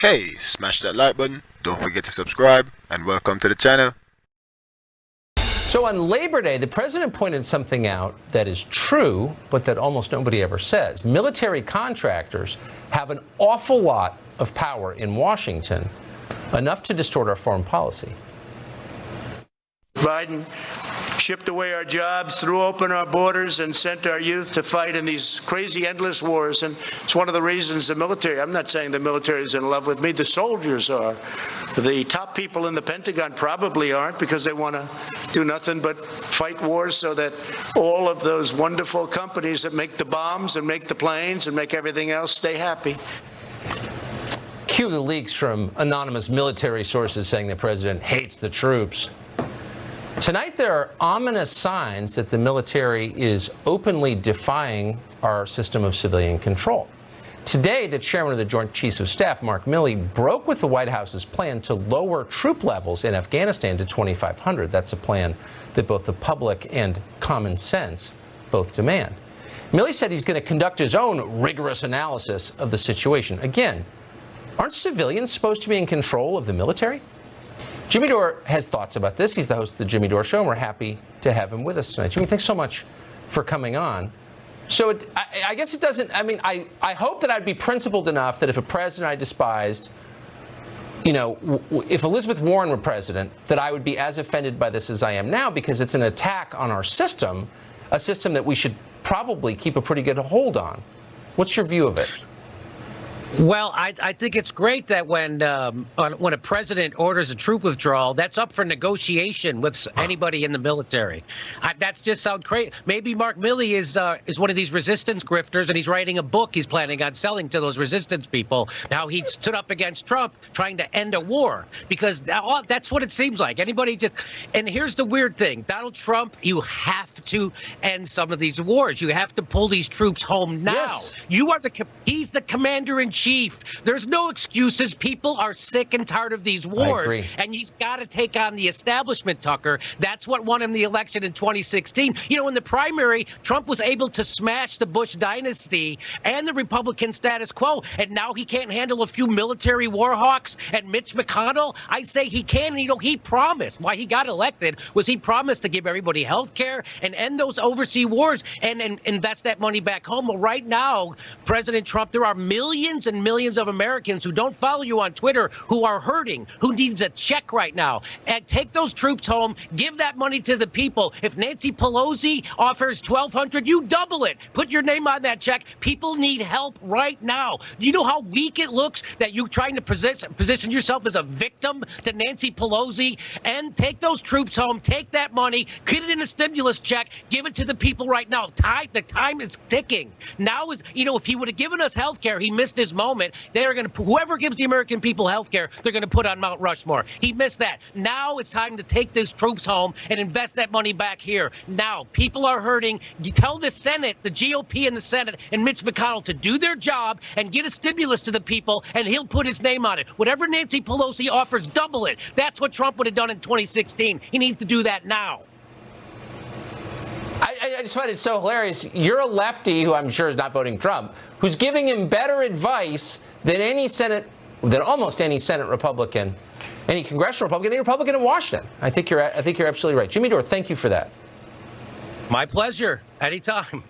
Hey, smash that like button, don't forget to subscribe, and welcome to the channel. So on Labor Day, the president pointed something out that is true, but that almost nobody ever says. Military contractors have an awful lot of power in Washington, enough to distort our foreign policy. Biden shipped away our jobs, threw open our borders, and sent our youth to fight in these crazy, endless wars. And it's one of the reasons the military, I'm not saying the military is in love with me, the soldiers are. The top people in the Pentagon probably aren't, because they want to do nothing but fight wars so that all of those wonderful companies that make the bombs and make the planes and make everything else stay happy. Cue the leaks from anonymous military sources saying the president hates the troops. Tonight, there are ominous signs that the military is openly defying our system of civilian control. Today, the chairman of the Joint Chiefs of Staff, Mark Milley, broke with the White House's plan to lower troop levels in Afghanistan to 2,500. That's a plan that both the public and common sense both demand. Milley said he's going to conduct his own rigorous analysis of the situation. Again, aren't civilians supposed to be in control of the military? Jimmy Dore has thoughts about this. He's the host of the Jimmy Dore Show, and we're happy to have him with us tonight. Jimmy, thanks so much for coming on. So I guess it doesn't, I hope that I'd be principled enough that if a president I despised, if Elizabeth Warren were president, that I would be as offended by this as I am now, because it's an attack on our system, a system that we should probably keep a pretty good hold on. What's your view of it? Well, I think it's great that when a president orders a troop withdrawal, that's up for negotiation with anybody in the military. That's just sounds great. Maybe Mark Milley is one of these resistance grifters, and he's writing a book he's planning on selling to those resistance people. Now, he stood up against Trump trying to end a war, because that's what it seems like. Anybody just, and here's the weird thing. Donald Trump, you have to end some of these wars. You have to pull these troops home now. Yes. He's the commander-in-chief. There's no excuses. People are sick and tired of these wars, and he's got to take on the establishment, Tucker. That's what won him the election in 2016. In the primary, Trump was able to smash the Bush dynasty and the Republican status quo, and now he can't handle a few military war hawks and Mitch McConnell. I say he can. He promised. Why he got elected was he promised to give everybody health care and end those overseas wars and invest that money back home. Well, right now, President Trump, there are millions and millions of Americans who don't follow you on Twitter who are hurting, who needs a check right now. And take those troops home, give that money to the people. If Nancy Pelosi offers $1,200, you double it. Put your name on that check. People need help right now. Do you know how weak it looks that you're trying to position yourself as a victim to Nancy Pelosi? And take those troops home, take that money, get it in a stimulus check, give it to the people right now. The time is ticking. Now is, if he would have given us health care, he missed his moment. They're going to, whoever gives the American people health care, they're going to put on Mount Rushmore. He missed that. Now it's time to take these troops home and invest that money back here. Now, people are hurting. You tell the Senate, the GOP in the Senate, and Mitch McConnell to do their job and get a stimulus to the people, and he'll put his name on it. Whatever Nancy Pelosi offers, double it. That's what Trump would have done in 2016. He needs to do that now. I just find it so hilarious. You're a lefty who I'm sure is not voting Trump, who's giving him better advice than almost any Senate Republican, any congressional Republican, any Republican in Washington. I think you're absolutely right. Jimmy Dore, thank you for that. My pleasure. Anytime.